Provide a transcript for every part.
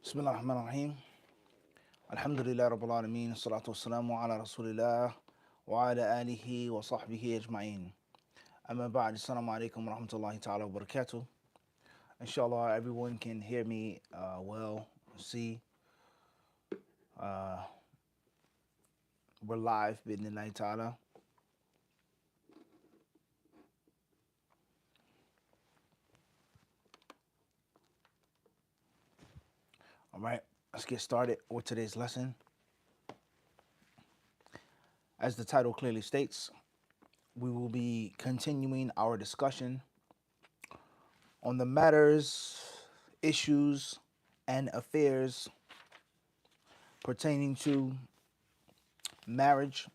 Bismillah ar-Rahman ar-Rahim. Alhamdulillah Rabbil Alameen. Salatu wassalamu ala Rasulillah wa ala alihi wa sahbihi ajma'in. Amma ba'd. Assalamu alaikum wa rahmatullahi ta'ala wa barakatuh. Inshallah, everyone can hear me well, see. Uh, we're live, bidnillahi ta'ala. All right, let's get started with today's lesson. As the title clearly states, we will be continuing our discussion on the matters, issues, and affairs pertaining to marriage,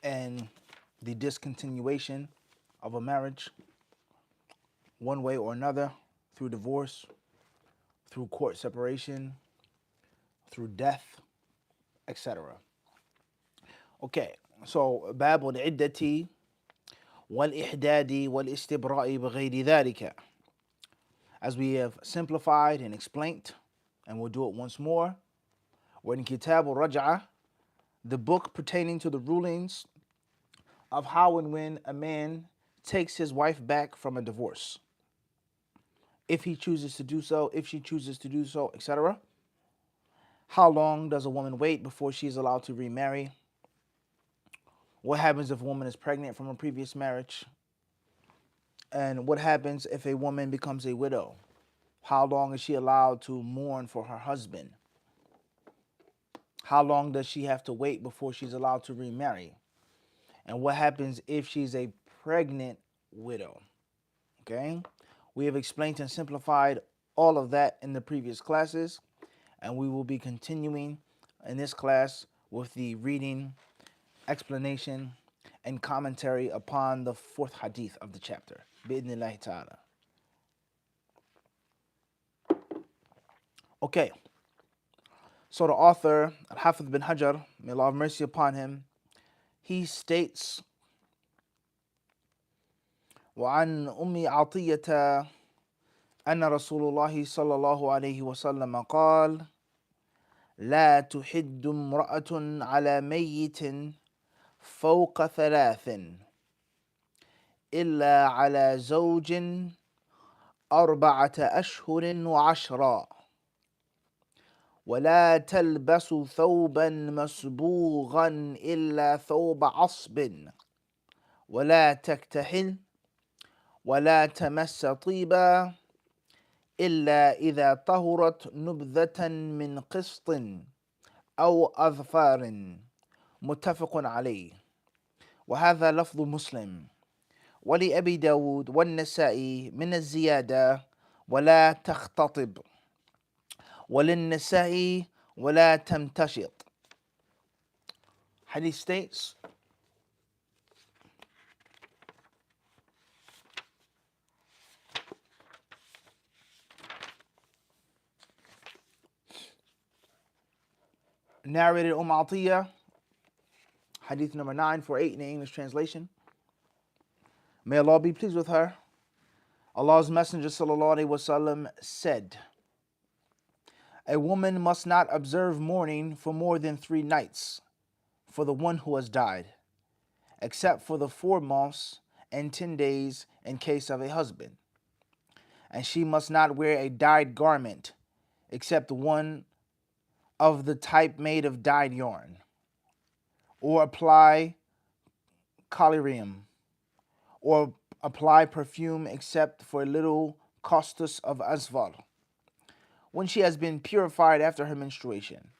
and the discontinuation of a marriage one way or another, through divorce, through court separation, through death, etc. Okay, so باب العدة والإحداد والاستبراء بغير ذلك. As we have simplified and explained, and we'll do it once more, we're in Kitab Raj'ah, the book pertaining to the rulings of how and when a man takes his wife back from a divorce, if he chooses to do so, if she chooses to do so, etc. How long does a woman wait before she is allowed to remarry? What happens if a woman is pregnant from a previous marriage? And what happens if a woman becomes a widow? How long is she allowed to mourn for her husband? How long does she have to wait before she's allowed to remarry? And what happens if she's a pregnant widow? Okay? We have explained and simplified all of that in the previous classes, and we will be continuing in this class with the reading, explanation, and commentary upon the fourth hadith of the chapter. Bi'idhnillahi ta'ala. Okay. So the author, Al-Hafidh bin Hajar, may Allah have mercy upon him, he states, وعن أم عطية أن رسول الله صلى الله عليه وسلم قال لا تحد امرأة على ميت فوق ثلاث إلا على زوج 4 أشهر وعشرا ولا تلبس ثوبا مسبوغا إلا ثوب عصب ولا تكتحل ولا تمس طيبا إلا إذا طهرت نبذة من قسط أو أظفار متفق عليه. وهذا لفظ مسلم ولأبي داود والنسائي من الزيادة ولا تختطب وللنسائي ولا تمتشط. Hadith states, narrated Atiyah, hadith number 948 in the English translation. May Allah be pleased with her. Allah's Messenger sallallahu alaihi wasallam said, a woman must not observe mourning for more than 3 nights for the one who has died, except for the 4 months and 10 days in case of a husband. And she must not wear a dyed garment except one of the type made of dyed yarn, or apply collyrium, or apply perfume except for a little costus of asfar, when she has been purified after her menstruation.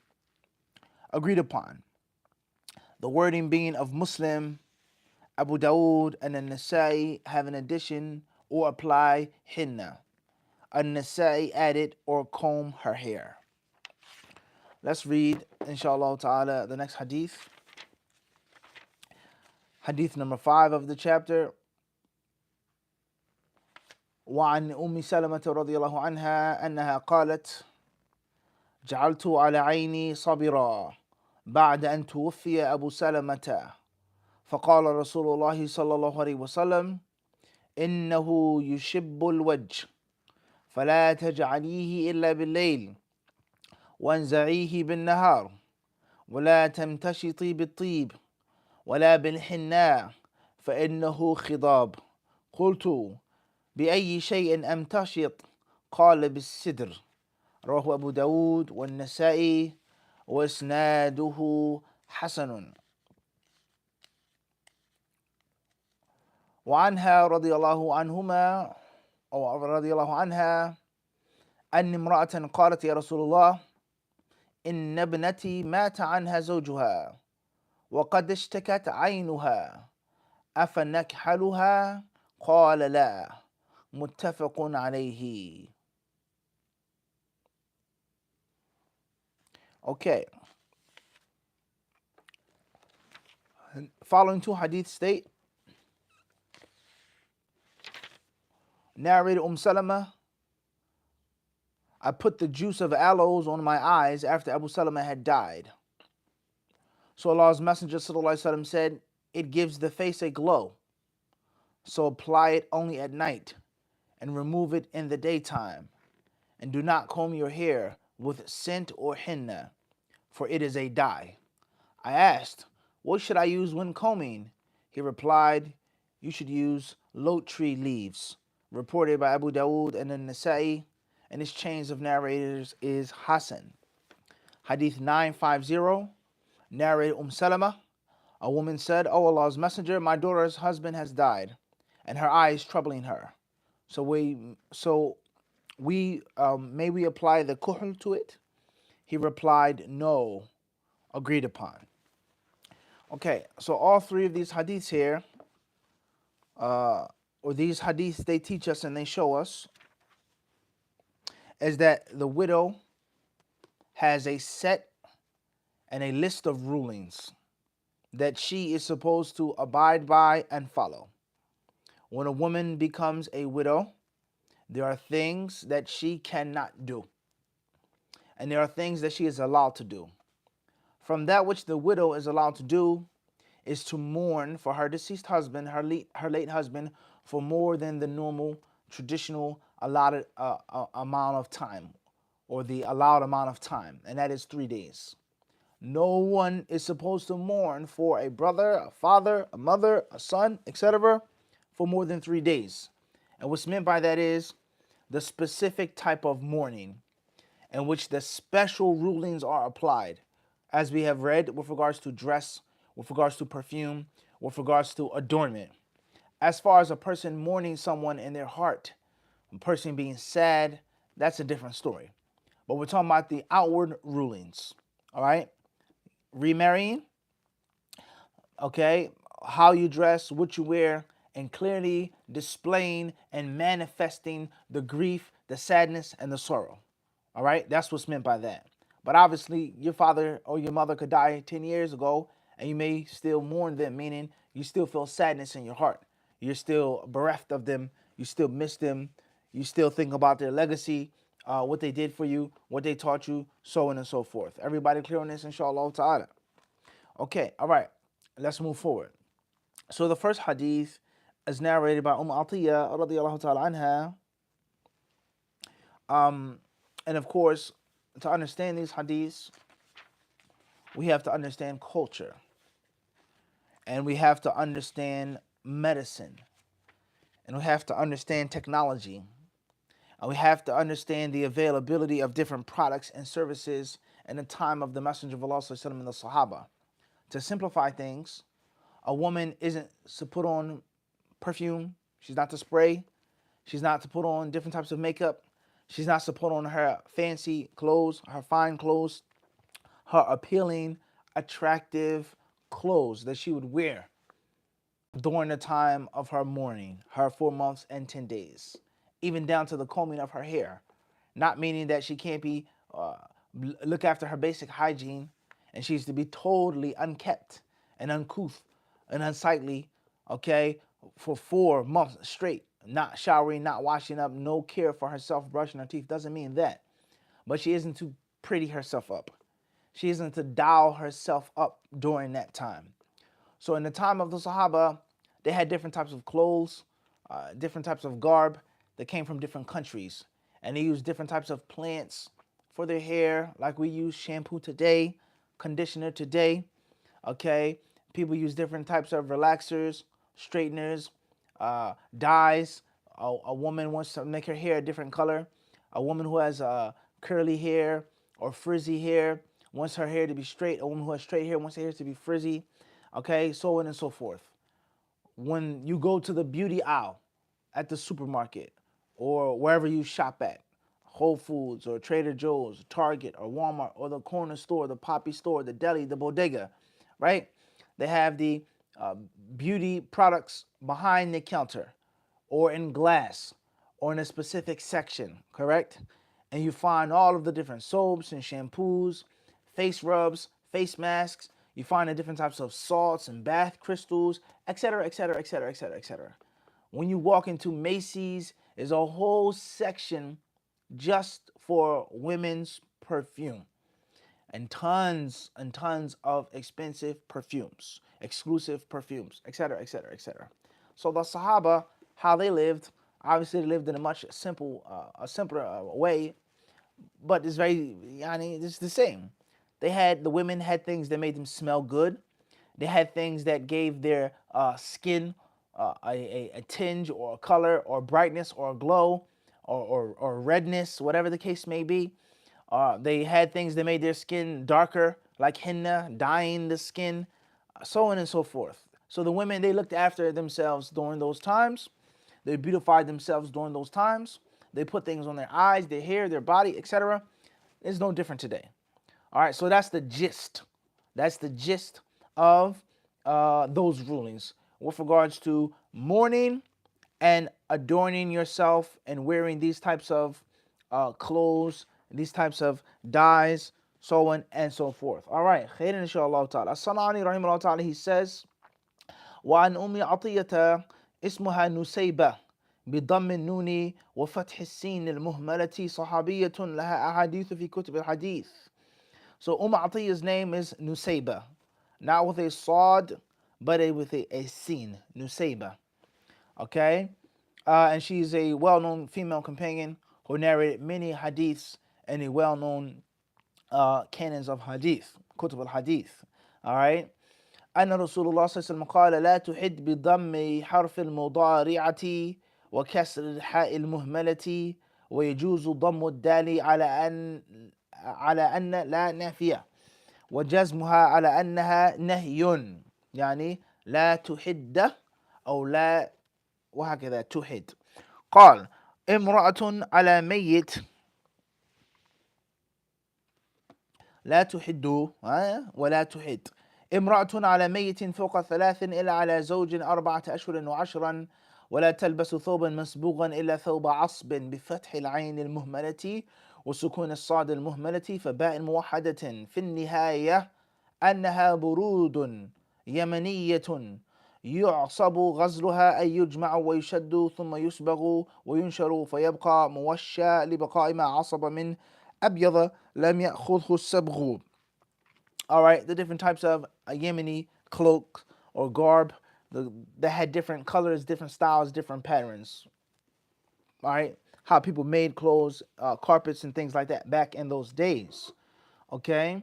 Agreed upon. The wording being of Muslim, Abu Dawood, and An-Nasa'i have an addition or apply henna. An-Nasa'i added or comb her hair. Let's read, inshallah ta'ala, the next hadith. Hadith number 5 of the chapter. وعن أم سلمة رضي الله عنها أنها قالت جعلت على عيني صبرا بعد أن توفي أبو سلمة فقال رسول الله صلى الله عليه وسلم إنه يشب الوجه فلا تجعليه إلا بالليل وانزعيه بالنهار ولا تمتشطي بالطيب ولا بالحناء فإنه خضاب. قلت بأي شيء أمتشط؟ قال بالسدر. رواه أبو داود والنسائي وإسناده حسن. وعنها رضي الله عنهما أو رضي الله عنها أن امرأة قالت يا رسول الله إن ابنتي مات عنها زوجها وقد اشتكت عينها أفنكحلها؟ قال لا. متفق عليه. Okay. Following two hadith state, narrated Salama, I put the juice of aloes on my eyes after Abu Salama had died. So Allah's Messenger ﷺ said, it gives the face a glow. So apply it only at night and remove it in the daytime. And do not comb your hair with scent or henna, for it is a dye. I asked, what should I use when combing? He replied, you should use lote tree leaves. Reported by Abu Dawood and An-Nasa'i, and his chains of narrators is Hassan. Hadith 950, narrated Salama. A woman said, O Allah's Messenger, my daughter's husband has died, and her eye is troubling her. So may we apply the kuhl to it? He replied, no. Agreed upon. Okay, so all three of these hadiths here, or these hadiths, they teach us and they show us is that the widow has a set and a list of rulings that she is supposed to abide by and follow. When a woman becomes a widow, there are things that she cannot do, and there are things that she is allowed to do. From that which the widow is allowed to do is to mourn for her deceased husband, her late husband, for more than the normal, traditional allotted amount of time, or the allowed amount of time, and that is 3 days. No one is supposed to mourn for a brother, a father, a mother, a son, etc. for more than 3 days. And what's meant by that is the specific type of mourning in which the special rulings are applied, as we have read with regards to dress, with regards to perfume, with regards to adornment. As far as a person mourning someone in their heart, a person being sad, that's a different story. But we're talking about the outward rulings, all right? Remarrying, okay, how you dress, what you wear, and clearly displaying and manifesting the grief, the sadness, and the sorrow. All right, that's what's meant by that. But obviously, your father or your mother could die 10 years ago, and you may still mourn them, meaning you still feel sadness in your heart. You're still bereft of them. You still miss them. You still think about their legacy, what they did for you, what they taught you, so on and so forth. Everybody clear on this, inshallah ta'ala? Okay, all right, let's move forward. So the first hadith is narrated by Atiyah radiallahu ta'ala anha. And of course, to understand these hadiths, we have to understand culture. And we have to understand medicine. And we have to understand technology. And we have to understand the availability of different products and services in the time of the Messenger of Allah and the Sahaba. To simplify things, a woman isn't to put on perfume. She's not to spray. She's not to put on different types of makeup. She's not to put on her fancy clothes, her fine clothes, her appealing, attractive clothes that she would wear during the time of her mourning, her 4 months and 10 days, even down to the combing of her hair. Not meaning that she can't be look after her basic hygiene, and she's to be totally unkept and uncouth and unsightly, okay, for 4 months straight. Not showering, not washing up, no care for herself, brushing her teeth. Doesn't mean that. But she isn't to pretty herself up. She isn't to doll herself up during that time. So in the time of the Sahaba, they had different types of clothes different types of garb that came from different countries. And they used different types of plants for their hair, like we use shampoo today, conditioner today. Okay, people use different types of relaxers, straighteners, dyes. A woman wants to make her hair a different color. A woman who has curly hair or frizzy hair wants her hair to be straight. A woman who has straight hair wants her hair to be frizzy. Okay, so on and so forth. When you go to the beauty aisle at the supermarket or wherever you shop at, Whole Foods or Trader Joe's, Target or Walmart or the corner store, the poppy store, the deli, the bodega, right? They have the beauty products behind the counter or in glass or in a specific section, correct? And you find all of the different soaps and shampoos, face rubs, face masks. You find the different types of salts and bath crystals, etc., etc., etc., etc., etc. When you walk into Macy's, there's a whole section just for women's perfume and tons of expensive perfumes, exclusive perfumes, etc., etc., etc. So the Sahaba, how they lived, obviously they lived in a much simpler way, but it's very, it's the same. The women had things that made them smell good. They had things that gave their skin a tinge or a color or brightness or a glow or redness, whatever the case may be. They had things that made their skin darker, like henna, dyeing the skin, so on and so forth. So the women, they looked after themselves during those times. They beautified themselves during those times. They put things on their eyes, their hair, their body, etc. It's no different today. All right, so that's the gist. That's the gist of those rulings with regards to mourning and adorning yourself and wearing these types of clothes, these types of dyes, so on and so forth. All right, khairan inshallah ta'ala. As-Sanani rahimahullah ta'ala, he says, وعن أم عطية اسمها نسيبة بضم النون وفتح السين المهملة صحابية لها أحاديث في كتب الحديث. So Atiyah's name is Nusayba, not with a sad, but with a sin, Nusayba. Okay? And she's a well-known female companion who narrated many hadiths and a well-known canons of hadith, kutub al-hadith. All right? أن رسول الله صلى الله عليه وسلم قال لا تحد بضم حرف المضارعة وكسر الحاء المهملة ويجوز ضم الدال على أن لا نافية وجزمها على أنها نهي يعني لا تحد أو لا وهكذا تحد. قال امرأة على ميت لا تحد ولا تحد امرأة على ميت فوق 3 إلا على زوج 4 أشهر وعشرا ولا تلبس ثوبا مسبوغا إلا ثوب عصب بفتح العين المهملة وسكون الصاد المهملة فباء موحدة في النهاية أنها برود يمنية يعصب غزلها أي يجمع ويشد ثم يسبغ وينشر فيبقى موشى لبقاء ما عصب من أبيض لم يأخذه السبغ. All right, the different types of a Yemeni cloak or garb that had different colors, different styles, different patterns. All right, how people made clothes, carpets, and things like that back in those days. Okay,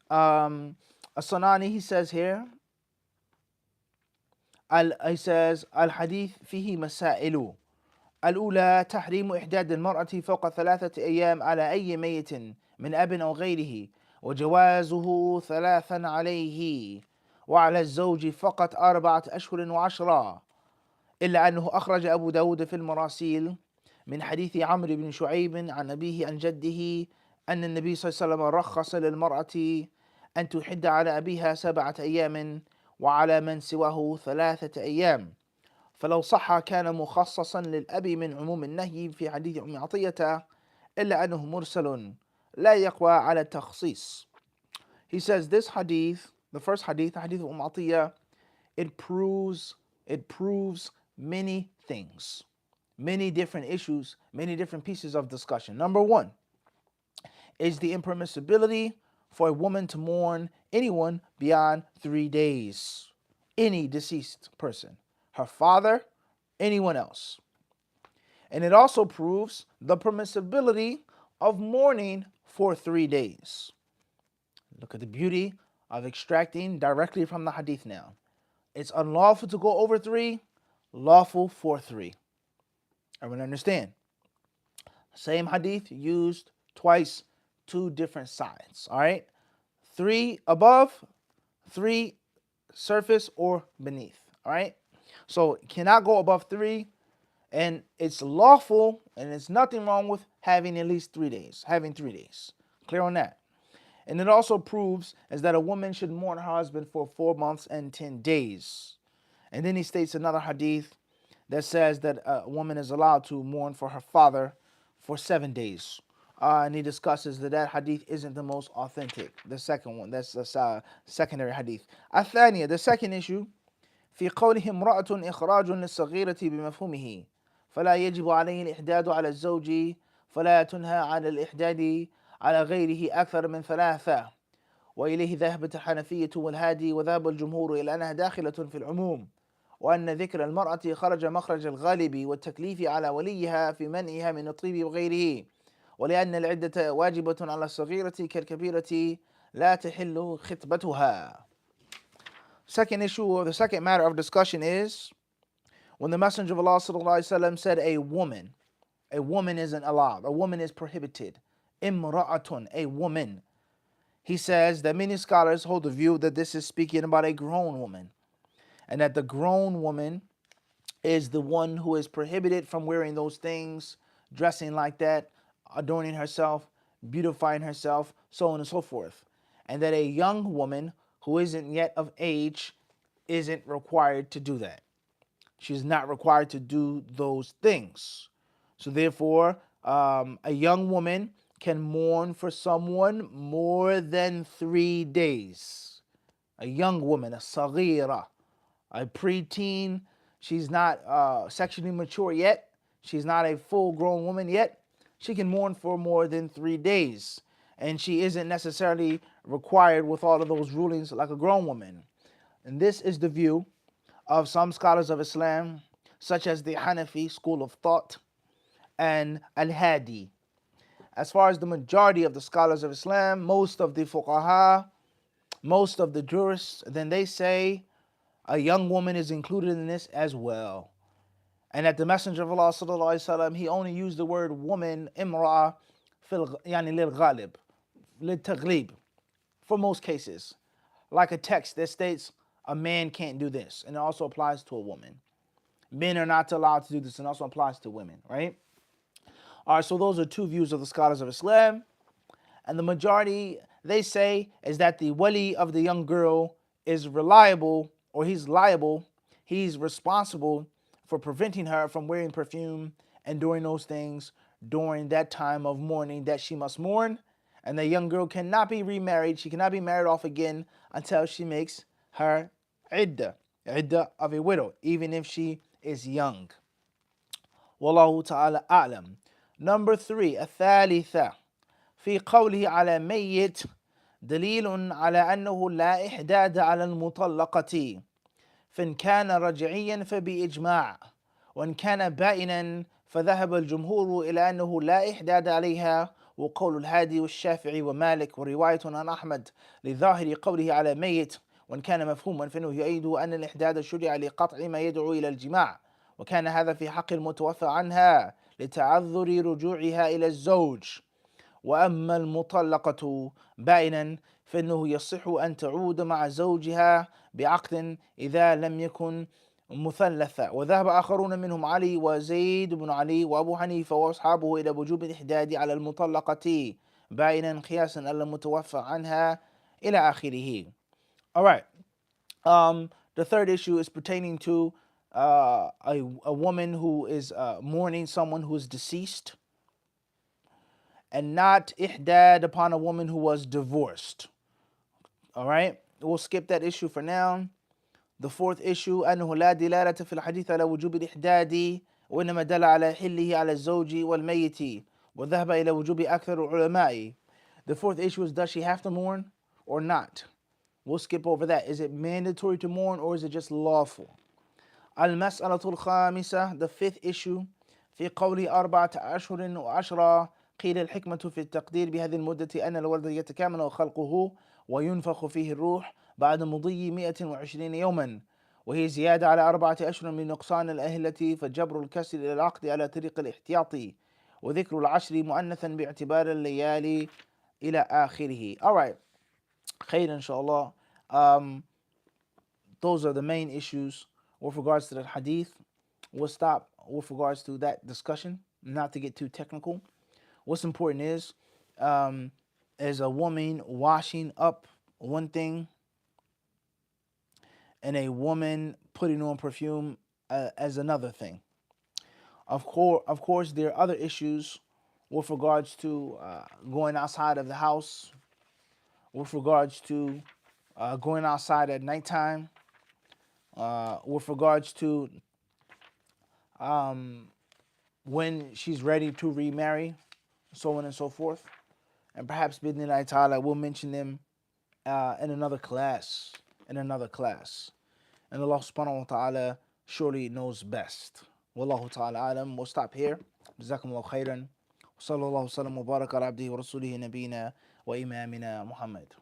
As-Sanani, he says here, he says الحديث فيه مسائل. الأولى تحريم إحداد المرأة فوق 3 أيام على أي ميت من أب أو غيره وجوازه 3 عليه وعلى الزوج فقط 4 أشهر وعشرة إلا أنه أخرج أبو داود في المراسيل من حديث عمرو بن شعيب عن أبيه عن جده أن النبي صلى الله عليه وسلم رخص للمرأة أن تحد على أبيها 7 أيام وعلى من سواه 3 أيام فلو صح كان مخصصا للأب من عموم النهي في حديث أم عطية إلا أنه مرسل لا يقوى على التخصيص. He says this hadith, the first hadith, the hadith of Atiyah, it proves many things, many different issues, many different pieces of discussion. Number one is the impermissibility for a woman to mourn anyone beyond 3 days, any deceased person, her father, anyone else. And it also proves the permissibility of mourning for 3 days. Look at the beauty of extracting directly from the hadith now. It's unlawful to go over 3, lawful for 3. Everyone understand? Same hadith used twice, 2 different sides. All right? 3 above, 3 surface or beneath. All right? So it cannot go above 3, and it's lawful, and there's nothing wrong with having at least 3 days, having 3 days. Clear on that? And it also proves is that a woman should mourn her husband for 4 months and 10 days. And then he states another hadith that says that a woman is allowed to mourn for her father for 7 days. And he discusses that that hadith isn't the most authentic. The second one, that's a secondary hadith. الثانية, the second issue, في قوله امرأة إخراج للصغيرة بمفهومه فلا يجب عليه الإحداد على الزوج فلا تنهى عن الإحداد على غيره أكثر من 3. وإليه ذهبت الحنفية والهادي وذهب الجمهور إلى أنها داخلة في العموم وأن ذكر المرأة خرج مخرج الغالب والتكليف على وليها في منعها من الطيب وغيره ولأن العدة واجبة على الصغيرة كالكبيرة لا تحل خطبتها. Second issue, or the second matter of discussion, is when the Messenger of Allah ﷺ said a woman isn't allowed, a woman is prohibited. Imra'atun, a woman. He says that many scholars hold the view that this is speaking about a grown woman, and that the grown woman is the one who is prohibited from wearing those things, dressing like that, adorning herself, beautifying herself, so on and so forth. And that a young woman who isn't yet of age isn't required to do that. She's not required to do those things. So therefore, a young woman can mourn for someone more than 3 days. A young woman, a saghira, a preteen, she's not sexually mature yet, she's not a full-grown woman yet, she can mourn for more than 3 days. And she isn't necessarily required with all of those rulings like a grown woman. And this is the view of some scholars of Islam, such as the Hanafi school of thought and Al-Hadi. As far as the majority of the scholars of Islam, most of the fuqaha, most of the jurists, then they say a young woman is included in this as well. And that the Messenger of Allah sallallahu alaihi wasallam, he only used the word woman, imra'a, yani lil ghalib, lil taghlib, for most cases. Like a text that states a man can't do this, and it also applies to a woman. Men are not allowed to do this, and also applies to women, right? All right, so those are 2 views of the scholars of Islam. And the majority, they say, is that the wali of the young girl is reliable, or he's liable, he's responsible for preventing her from wearing perfume and doing those things during that time of mourning that she must mourn. And the young girl cannot be remarried, she cannot be married off again until she makes her iddah of a widow, even if she is young. Wallahu ta'ala a'lam. Number 3, الثالثة في قوله على ميت دليل على أنه لا إحداد على المطلقة فإن كان رجعيا فبإجماع وإن كان بائنا فذهب الجمهور إلى أنه لا إحداد عليها وقول الهادي والشافعي ومالك ورواية عن أحمد لظاهر قوله على ميت وإن كان مفهوما فإنه يؤيد أن الإحداد شرع لقطع ما يدعو إلى الجماع وكان هذا في حق المتوفى عنها لتعذر رجوعها إلى الزوج. وأما المطلقة بائنا فإنه يصح أن تعود مع زوجها بعقد إذا لم يكن مثلثا. وذهب آخرون منهم علي وزيد بن علي وأبو حنيفة وأصحابه إلى وجوب الإحداد على المطلقة بائنا قياسا على المتوفى عنها إلى آخره. All right. The third issue is pertaining to a woman who is mourning someone who is deceased, and not ihdaad upon a woman who was divorced. All right, we'll skip that issue for now. The fourth issue, أنه لا دلالة في الحديث على وجوب الإحداد وإنما دل على حله على الزوج والميت وذهب إلى وجوب أكثر العلماء. The fourth issue is, does she have to mourn or not? We'll skip over that. Is it mandatory to mourn, or is it just lawful? المسألة الخامسة, the fifth issue, في قول 4 أشهر وعشرة, قيل الحكمة في التقدير بهذه المدة أن الولد يتكامل خلقه وينفخ فيه الروح بعد مضي 120 يوما, وهي زيادة على 4 أشهر من نقصان الأهلة, فجبر الكسر إلى العقد على طريق الاحتياطي, وذكر العشر مؤنثا باعتبار الليالي إلى آخره. Alright, خير إن شاء الله. Those are the main issues with regards to the hadith. We'll stop with regards to that discussion, not to get too technical. What's important is a woman washing up one thing and a woman putting on perfume as another thing. Of course, there are other issues with regards to going outside of the house, with regards to going outside at nighttime, with regards to when she's ready to remarry, so on and so forth. And perhaps bidnillahi ta'ala we'll mention them in another class. And Allah subhanahu wa ta'ala surely knows best. Wallahu ta'ala alam. We'll stop here. Jazakumullahu khairan. Wa sallallahu sallam wa baraka ala abdihi wa rasulihi nabina wa imamina Muhammad.